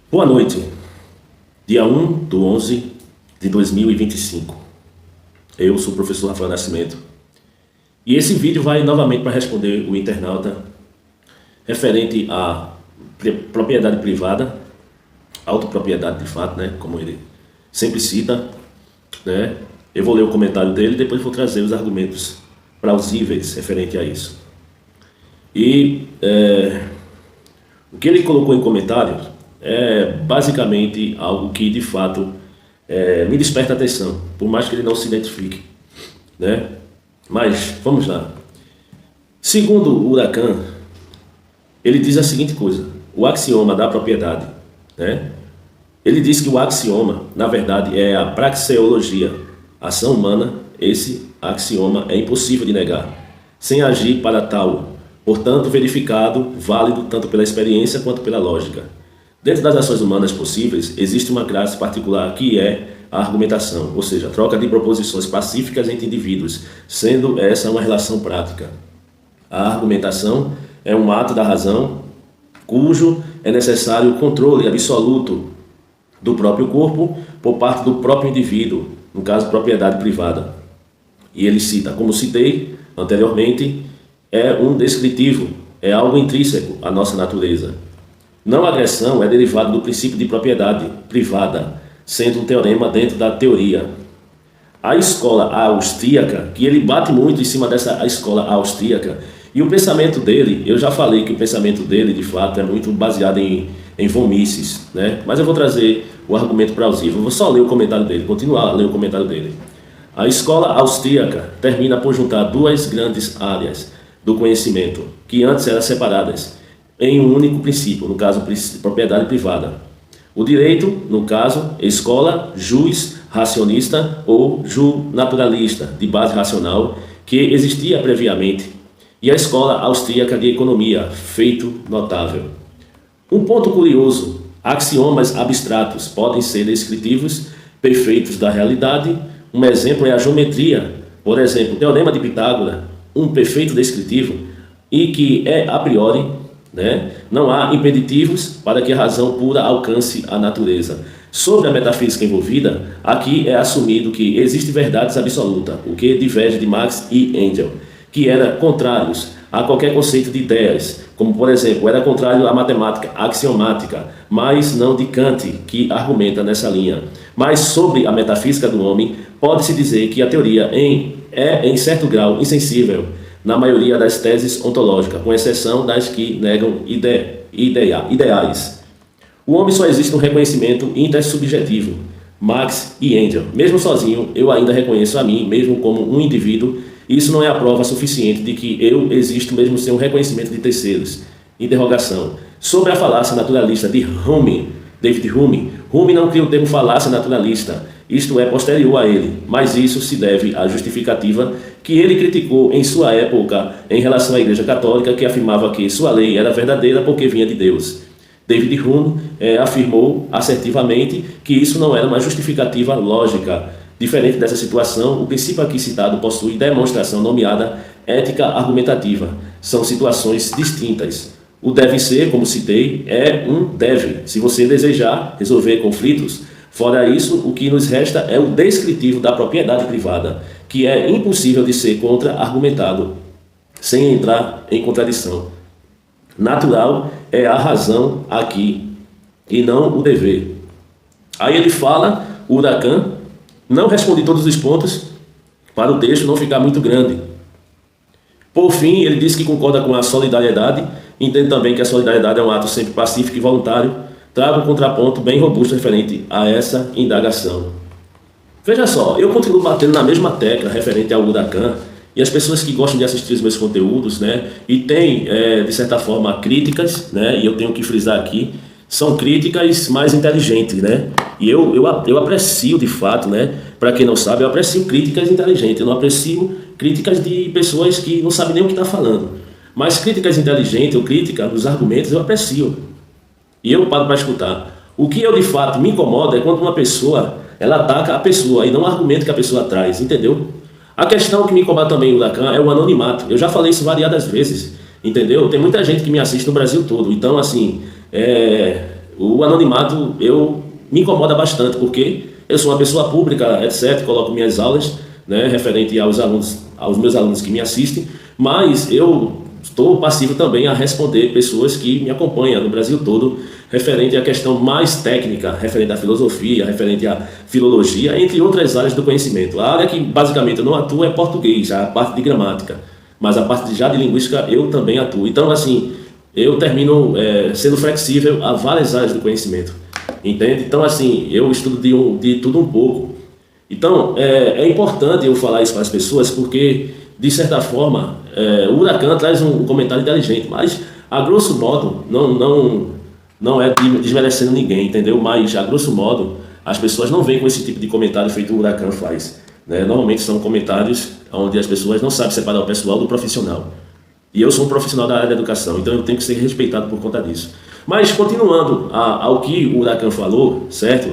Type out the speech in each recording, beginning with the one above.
Boa noite, dia 1/11 de 2025. Eu sou o professor Rafael Nascimento e esse vídeo vai novamente para responder o internauta referente à propriedade privada, autopropriedade de fato, né, como ele sempre cita, né. Eu vou ler o comentário dele e depois vou trazer os argumentos plausíveis referente a isso. E o que ele colocou em comentário é basicamente algo que de fato me desperta atenção, por mais que ele não se identifique, né? Mas vamos lá. Segundo o Huracan, ele diz a seguinte coisa: o axioma da propriedade, né? Ele diz que o axioma, na verdade, é a praxeologia, ação humana. Esse axioma é impossível de negar, sem agir para tal, portanto verificado, válido tanto pela experiência quanto pela lógica. Dentro das ações humanas possíveis, existe uma classe particular que é a argumentação, ou seja, a troca de proposições pacíficas entre indivíduos, sendo essa uma relação prática. A argumentação é um ato da razão, cujo é necessário o controle absoluto do próprio corpo por parte do próprio indivíduo, no caso, propriedade privada. E ele cita, como citei anteriormente, é um descritivo, é algo intrínseco à nossa natureza. Não agressão é derivado do princípio de propriedade privada, sendo um teorema dentro da teoria. A escola austríaca, que ele bate muito em cima dessa escola austríaca, e o pensamento dele, eu já falei que o pensamento dele, de fato, é muito baseado em von Mises, né? Mas eu vou trazer o argumento plausível. Eu vou só ler o comentário dele, continuar a ler o comentário dele. A escola austríaca termina por juntar duas grandes áreas do conhecimento, que antes eram separadas, em um único princípio, no caso, propriedade privada. O direito, no caso, escola jus racionista ou naturalista, de base racional, que existia previamente, e a escola austríaca de economia, feito notável. Um ponto curioso: axiomas abstratos podem ser descritivos perfeitos da realidade. Um exemplo é a geometria, por exemplo, o teorema de Pitágoras, um perfeito descritivo, e que é a priori, né? Não há impeditivos para que a razão pura alcance a natureza. Sobre a metafísica envolvida, aqui é assumido que existe verdades absolutas, o que diverge de Marx e Engels, que eram contrários a qualquer conceito de ideias, como por exemplo, era contrário à matemática axiomática, mas não de Kant, que argumenta nessa linha. Mas sobre a metafísica do homem, pode-se dizer que a teoria é em certo grau insensível na maioria das teses ontológicas, com exceção das que negam ideais. O homem só existe no reconhecimento intersubjetivo. Marx e Engels. Mesmo sozinho, eu ainda reconheço a mim mesmo como um indivíduo. Isso não é a prova suficiente de que eu existo mesmo sem o reconhecimento de terceiros. Interrogação. Sobre a falácia naturalista de David Hume. Hume não cria o termo falácia naturalista, isto é posterior a ele, mas isso se deve à justificativa que ele criticou em sua época em relação à Igreja Católica, que afirmava que sua lei era verdadeira porque vinha de Deus. David Hume afirmou assertivamente que isso não era uma justificativa lógica. Diferente dessa situação, o princípio aqui citado possui demonstração nomeada ética argumentativa. São situações distintas. O deve ser, como citei, é um deve, se você desejar resolver conflitos. Fora isso, o que nos resta é o descritivo da propriedade privada, que é impossível de ser contra-argumentado, sem entrar em contradição. Natural é a razão aqui, e não o dever. Aí ele fala, o Huracan, não respondi todos os pontos, para o texto não ficar muito grande. Por fim, ele diz que concorda com a solidariedade, entende também que a solidariedade é um ato sempre pacífico e voluntário. Trago um contraponto bem robusto referente a essa indagação. Veja só, eu continuo batendo na mesma tecla referente ao Huracan, e as pessoas que gostam de assistir os meus conteúdos, né, e têm, de certa forma, críticas, né, e eu tenho que frisar aqui, são críticas mais inteligentes, né, e eu aprecio de fato, né, para quem não sabe, eu aprecio críticas inteligentes, eu não aprecio críticas de pessoas que não sabem nem o que está falando, mas críticas inteligentes ou crítica dos argumentos eu aprecio. E eu paro para escutar. O que eu de fato me incomoda é quando uma pessoa, ela ataca a pessoa e não o argumento que a pessoa traz, entendeu? A questão que me incomoda também no Huracan é o anonimato. Eu já falei isso variadas vezes, entendeu? Tem muita gente que me assiste no Brasil todo. Então, assim, o anonimato me incomoda bastante, porque eu sou uma pessoa pública, etc., coloco minhas aulas, né, referente aos meus alunos que me assistem, mas eu estou passivo também a responder pessoas que me acompanham no Brasil todo, referente à questão mais técnica, referente à filosofia, referente à filologia, entre outras áreas do conhecimento. A área que basicamente eu não atuo é português, a parte de gramática, mas a parte já de linguística eu também atuo. Então, assim, eu termino sendo flexível a várias áreas do conhecimento, entende? Então, assim, eu estudo de tudo um pouco. Então, é importante eu falar isso para as pessoas, porque, de certa forma, o Huracan traz um comentário inteligente, mas, a grosso modo, não é desmerecendo ninguém, entendeu? Mas, a grosso modo, as pessoas não vêm com esse tipo de comentário feito o Huracan faz, né? Normalmente são comentários onde as pessoas não sabem separar o pessoal do profissional. E eu sou um profissional da área da educação, então eu tenho que ser respeitado por conta disso. Mas, continuando ao que o Huracan falou, certo?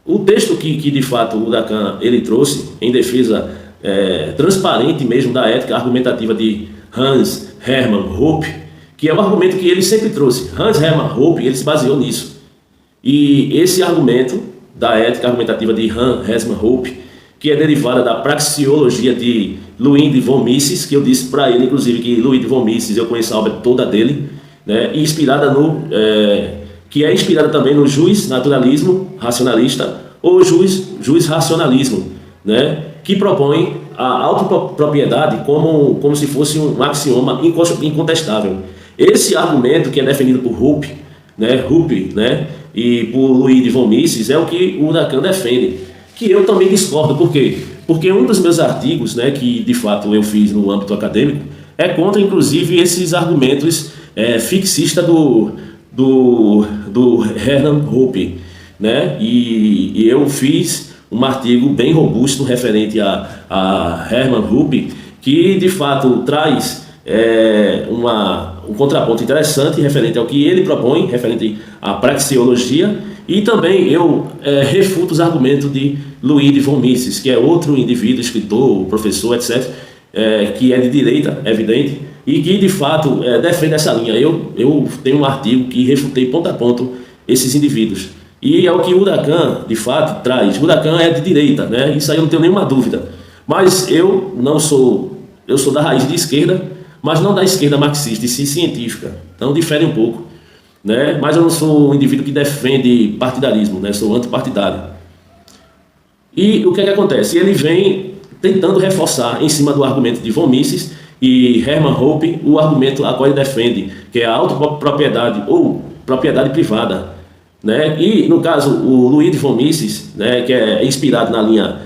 O texto que de fato o Huracan ele trouxe em defesa transparente mesmo da ética argumentativa de Hans Hermann Hoppe, que é o argumento que ele sempre trouxe. Hans Hermann Hoppe, ele se baseou nisso. E esse argumento da ética argumentativa de Hans Hermann Hoppe, que é derivada da praxeologia de Ludwig von Mises, que eu disse para ele, inclusive, que Ludwig von Mises, eu conheço a obra toda dele, né, e que é inspirada também no jus naturalismo racionalista, ou jus racionalismo, né, que propõe a autopropriedade como se fosse um axioma incontestável. Esse argumento que é defendido por Hoppe, né, e por Ludwig von Mises, é o que o Huracan defende, que eu também discordo. Por quê? Porque um dos meus artigos, né, que de fato eu fiz no âmbito acadêmico, é contra inclusive esses argumentos fixistas do Hermann Hoppe, né? E eu fiz um artigo bem robusto referente a Hermann Hoppe, que de fato traz um contraponto interessante referente ao que ele propõe, referente à praxeologia, e também eu refuto os argumentos de Ludwig von Mises, que é outro indivíduo, escritor, professor, etc., que é de direita, evidente, e que de fato defende essa linha. Eu tenho um artigo que refutei ponto a ponto esses indivíduos. E é o que o Huracan, de fato, traz. O Huracan é de direita, né? Isso aí eu não tenho nenhuma dúvida. Mas eu sou da raiz de esquerda, mas não da esquerda marxista, e sim científica. Então difere um pouco, né? Mas eu não sou um indivíduo que defende partidarismo, né? Sou antipartidário. E o que é que acontece? Ele vem tentando reforçar em cima do argumento de von Mises e Hermann Hoppe o argumento a qual ele defende, que é a autopropriedade ou propriedade privada, né? E no caso o Ludwig von Mises, né, que é inspirado na linha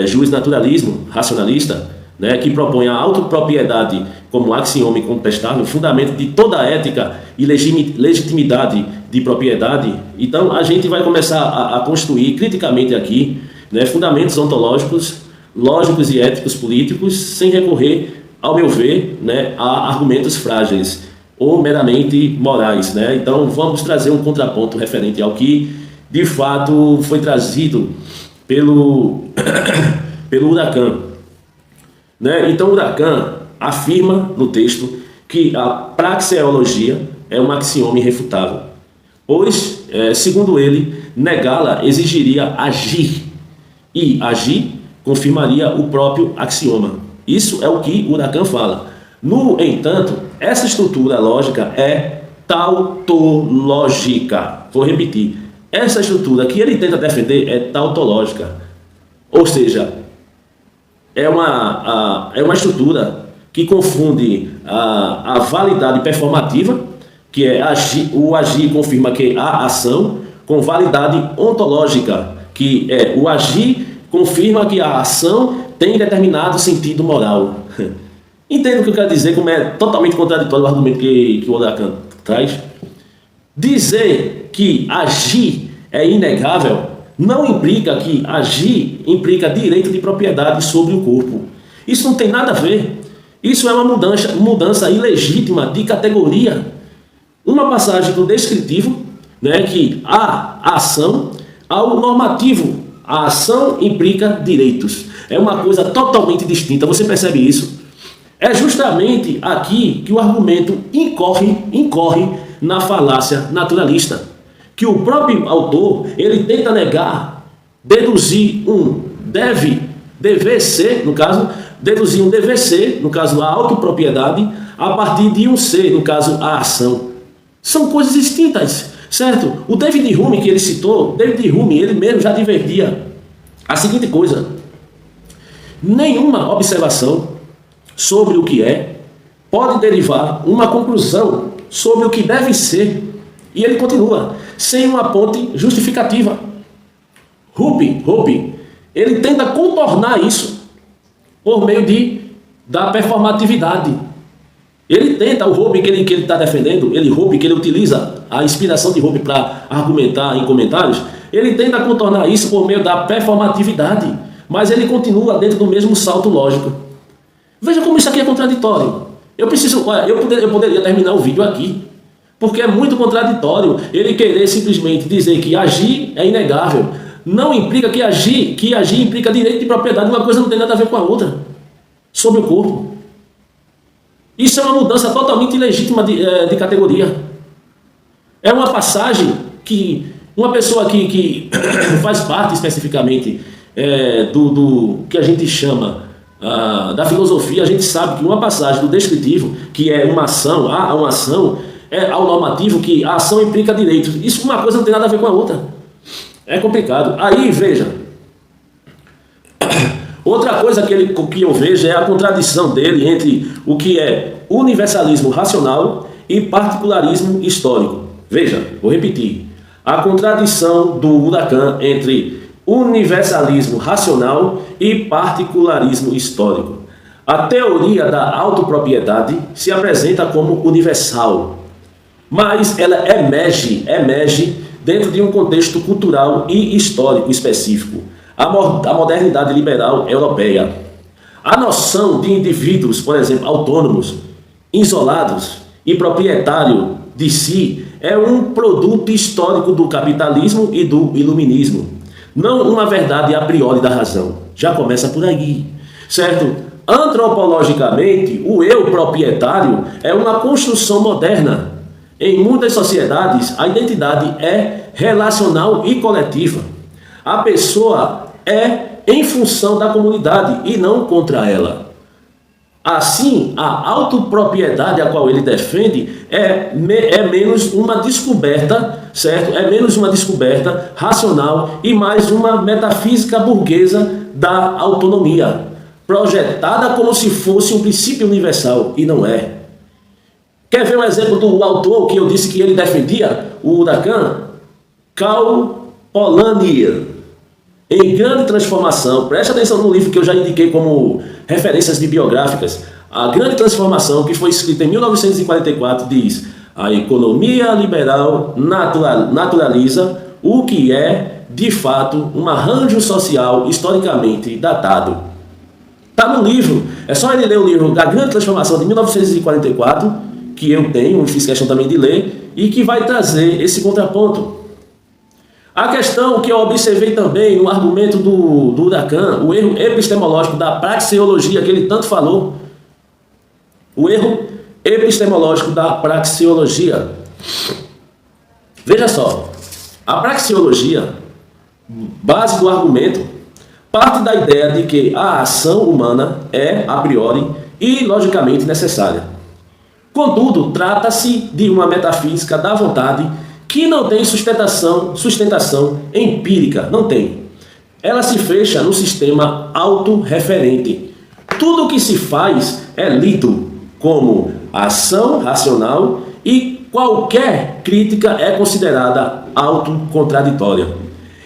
jusnaturalismo racionalista, né, que propõe a autopropriedade como axioma incontestável, fundamento de toda a ética e legitimidade de propriedade. Então a gente vai começar a construir criticamente aqui, né, fundamentos ontológicos, lógicos e éticos políticos, sem recorrer, ao meu ver, né, a argumentos frágeis ou meramente morais, né? Então vamos trazer um contraponto referente ao que de fato foi trazido pelo Huracan, né? Então o Huracan afirma no texto que a praxeologia é um axioma irrefutável, pois, segundo ele, negá-la exigiria agir, e agir confirmaria o próprio axioma. Isso é o que o Huracan fala. No entanto, essa estrutura lógica é tautológica. Vou repetir. Essa estrutura que ele tenta defender é tautológica. Ou seja, é uma estrutura que confunde a validade performativa, que é o agir confirma que há ação, com validade ontológica, que é o agir confirma que a ação tem determinado sentido moral. Entende o que eu quero dizer? Como é totalmente contraditório o argumento que o Huracan traz? Dizer que agir é inegável não implica que agir implica direito de propriedade sobre o corpo. Isso não tem nada a ver. Isso é uma mudança ilegítima de categoria. Uma passagem do descritivo, né, que a ação, ao normativo. A ação implica direitos. É uma coisa totalmente distinta. Você percebe isso? É justamente aqui que o argumento incorre na falácia naturalista, que o próprio autor ele tenta negar, deduzir um dever ser, no caso, deduzir um dever ser, no caso a autopropriedade, a partir de um ser, no caso a ação. São coisas distintas, certo? O David Hume que ele citou, David Hume ele mesmo já advertia a seguinte coisa: nenhuma observação sobre o que é pode derivar uma conclusão sobre o que deve ser. E ele continua, sem uma ponte justificativa. Hoppe, ele tenta contornar isso por meio da performatividade. Ele tenta, o Hoppe que ele está defendendo, Hoppe que ele utiliza a inspiração de Hoppe para argumentar em comentários, ele tenta contornar isso por meio da performatividade, mas ele continua dentro do mesmo salto lógico. Veja como isso aqui é contraditório. Eu poderia terminar o vídeo aqui, porque é muito contraditório ele querer simplesmente dizer que agir é inegável. Não implica que agir implica direito de propriedade, uma coisa não tem nada a ver com a outra, sobre o corpo. Isso é uma mudança totalmente ilegítima de categoria. É uma passagem que uma pessoa que faz parte especificamente do que a gente chama da filosofia, a gente sabe que uma passagem do descritivo, que é uma ação, uma ação, ao normativo, que a ação implica direito. Isso uma coisa não tem nada a ver com a outra. É complicado. Aí, veja, outra coisa que eu vejo é a contradição dele entre o que é universalismo racional e particularismo histórico. Veja, vou repetir. A contradição do Lacan entre universalismo racional e particularismo histórico. A teoria da autopropriedade se apresenta como universal, mas ela emerge dentro de um contexto cultural e histórico específico, a modernidade liberal europeia. A noção de indivíduos, por exemplo, autônomos, isolados e proprietário de si é um produto histórico do capitalismo e do iluminismo, não uma verdade a priori da razão. Já começa por aí, certo? Antropologicamente, o eu proprietário é uma construção moderna. Em muitas sociedades, a identidade é relacional e coletiva. A pessoa é em função da comunidade e não contra ela. Assim, a autopropriedade a qual ele defende é menos uma descoberta, certo? É menos uma descoberta racional e mais uma metafísica burguesa da autonomia, projetada como se fosse um princípio universal, e não é. Quer ver um exemplo do autor que eu disse que ele defendia, o Lacan? Karl Polanyi, em Grande Transformação. Preste atenção no livro que eu já indiquei como referências bibliográficas. A Grande Transformação, que foi escrita em 1944, diz: a economia liberal naturaliza o que é, de fato, um arranjo social historicamente datado. Está no livro, é só ele ler o livro da Grande Transformação de 1944, que eu tenho, fiz questão também de ler, e que vai trazer esse contraponto. A questão que eu observei também no argumento do Lacan, o erro epistemológico da praxeologia que ele tanto falou, o erro epistemológico da praxeologia. Veja só, a praxeologia, base do argumento, parte da ideia de que a ação humana é, a priori, e logicamente necessária. Contudo, trata-se de uma metafísica da vontade que não tem sustentação empírica, não tem. Ela se fecha no sistema autorreferente. Tudo o que se faz é lido como ação racional e qualquer crítica é considerada autocontraditória.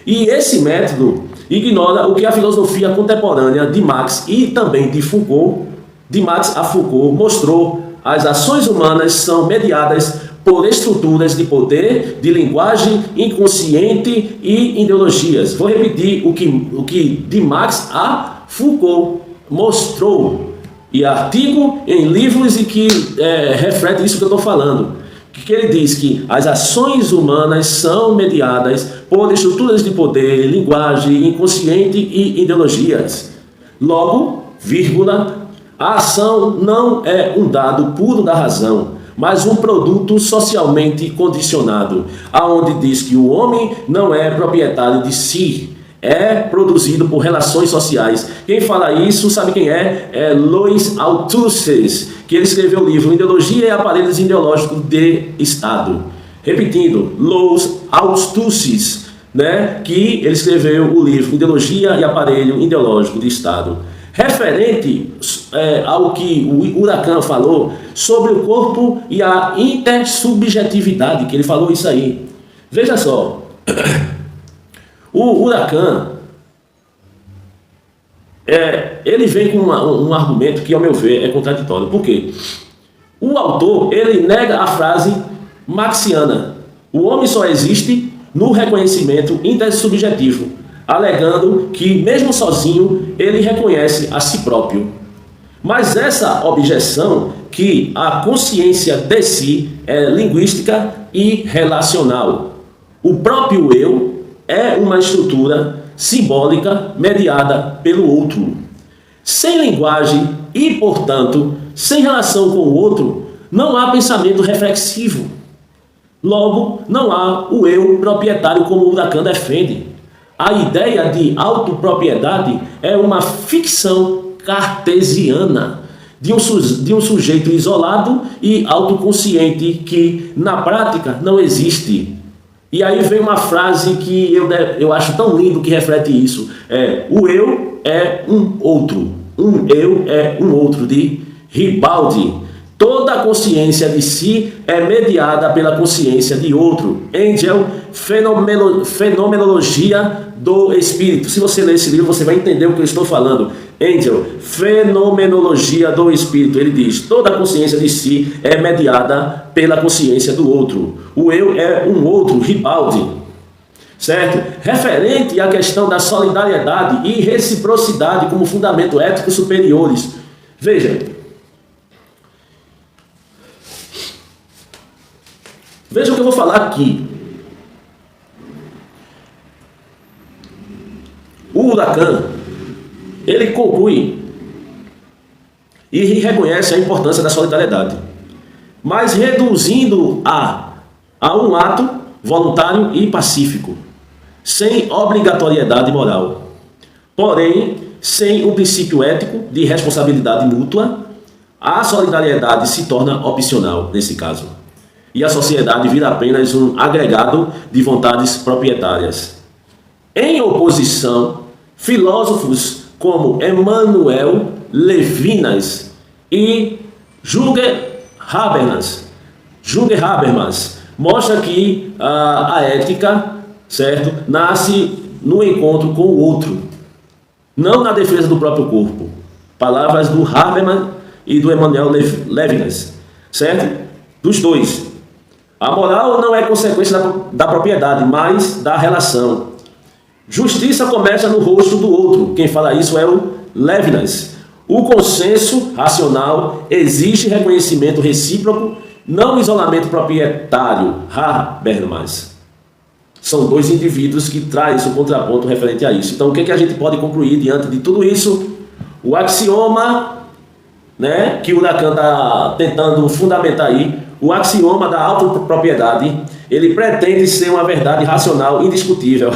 E esse método ignora o que a filosofia contemporânea de Marx e também de Foucault, de Marx a Foucault, mostrou. As ações humanas são mediadas por estruturas de poder, de linguagem inconsciente e ideologias. Vou repetir o que de Marx a Foucault mostrou, e artigo em livros e que reflete isso que eu estou falando. Que ele diz que as ações humanas são mediadas por estruturas de poder, linguagem inconsciente e ideologias. Logo, vírgula, A ação não é um dado puro da razão, mas um produto socialmente condicionado, aonde diz que o homem não é proprietário de si, é produzido por relações sociais. Quem fala isso, sabe quem é? É Louis Althusser, que ele escreveu o livro Ideologia e Aparelhos Ideológicos de Estado. Repetindo, Louis Althusser, né, que ele escreveu o livro Ideologia e Aparelho Ideológico de Estado. Referente ao que o Lacan falou sobre o corpo e a intersubjetividade, que ele falou isso aí. Veja só, o Lacan, ele vem com um argumento que, ao meu ver, é contraditório. Por quê? O autor, ele nega a frase marxiana: o homem só existe no reconhecimento intersubjetivo, alegando que, mesmo sozinho, ele reconhece a si próprio. Mas essa objeção, que a consciência de si é linguística e relacional. O próprio eu é uma estrutura simbólica mediada pelo outro. Sem linguagem e, portanto, sem relação com o outro, não há pensamento reflexivo. Logo, não há o eu proprietário como o Lacan defende. A ideia de autopropriedade é uma ficção cartesiana de um sujeito isolado e autoconsciente que, na prática, não existe. E aí vem uma frase que eu acho tão lindo que reflete isso. O eu é um outro. Um eu é um outro, de Ribaldi. Toda a consciência de si é mediada pela consciência de outro. Engel, Fenomenologia do Espírito. Se você ler esse livro, você vai entender o que eu estou falando. Engel, Fenomenologia do Espírito. Ele diz: toda a consciência de si é mediada pela consciência do outro. O eu é um outro, Ribaldi. Certo? Referente à questão da solidariedade e reciprocidade como fundamento ético superiores. Veja o que eu vou falar aqui. O Lacan, ele conclui e reconhece a importância da solidariedade, mas reduzindo a um ato voluntário e pacífico, sem obrigatoriedade moral. Porém, sem um princípio ético de responsabilidade mútua, a solidariedade se torna opcional nesse caso. E a sociedade vira apenas um agregado de vontades proprietárias. Em oposição, filósofos como Emmanuel Levinas e Jürgen Habermas mostram que a ética, certo, nasce no encontro com o outro, não na defesa do próprio corpo. Palavras do Habermas e do Emmanuel Levinas, certo? Dos dois. A moral não é consequência da propriedade, mas da relação. Justiça começa no rosto do outro. Quem fala isso é o Levinas. O consenso racional exige reconhecimento recíproco, não isolamento proprietário. Habermas. São dois indivíduos que trazem o contraponto referente a isso. Então, o que a gente pode concluir diante de tudo isso? O axioma, né, que o Lacan está tentando fundamentar aí, o axioma da autopropriedade, ele pretende ser uma verdade racional indiscutível,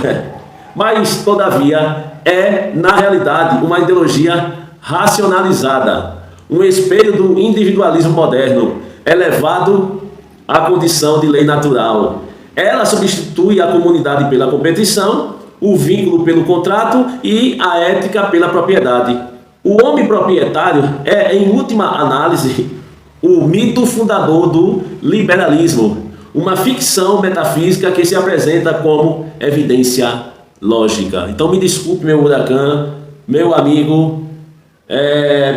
mas, todavia, é, na realidade, uma ideologia racionalizada, um espelho do individualismo moderno, elevado à condição de lei natural. Ela substitui a comunidade pela competição, o vínculo pelo contrato e a ética pela propriedade. O homem proprietário é, em última análise, o mito fundador do liberalismo, uma ficção metafísica que se apresenta como evidência lógica. Então me desculpe, meu Lacan, meu amigo,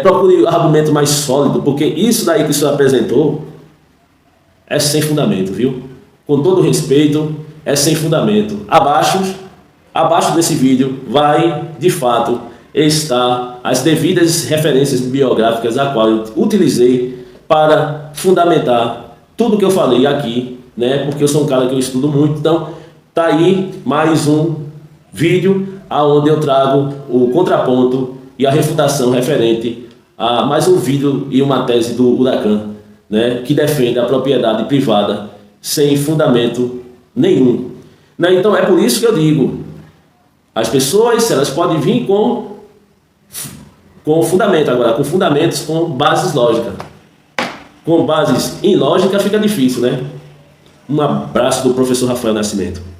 procure argumento mais sólido, porque isso daí que o senhor apresentou é sem fundamento, viu? Com todo respeito, é sem fundamento. Abaixo desse vídeo vai, de fato, estar as devidas referências bibliográficas a qual eu utilizei para fundamentar tudo que eu falei aqui, né? Porque eu sou um cara que eu estudo muito. Então, tá aí mais um vídeo aonde eu trago o contraponto e a refutação referente mais um vídeo e uma tese do Huracan, né, que defende a propriedade privada sem fundamento nenhum. Né? Então é por isso que eu digo, as pessoas elas podem vir com fundamento, agora com fundamentos, com bases lógicas. Com bases em lógica fica difícil, né? Um abraço do professor Rafael Nascimento.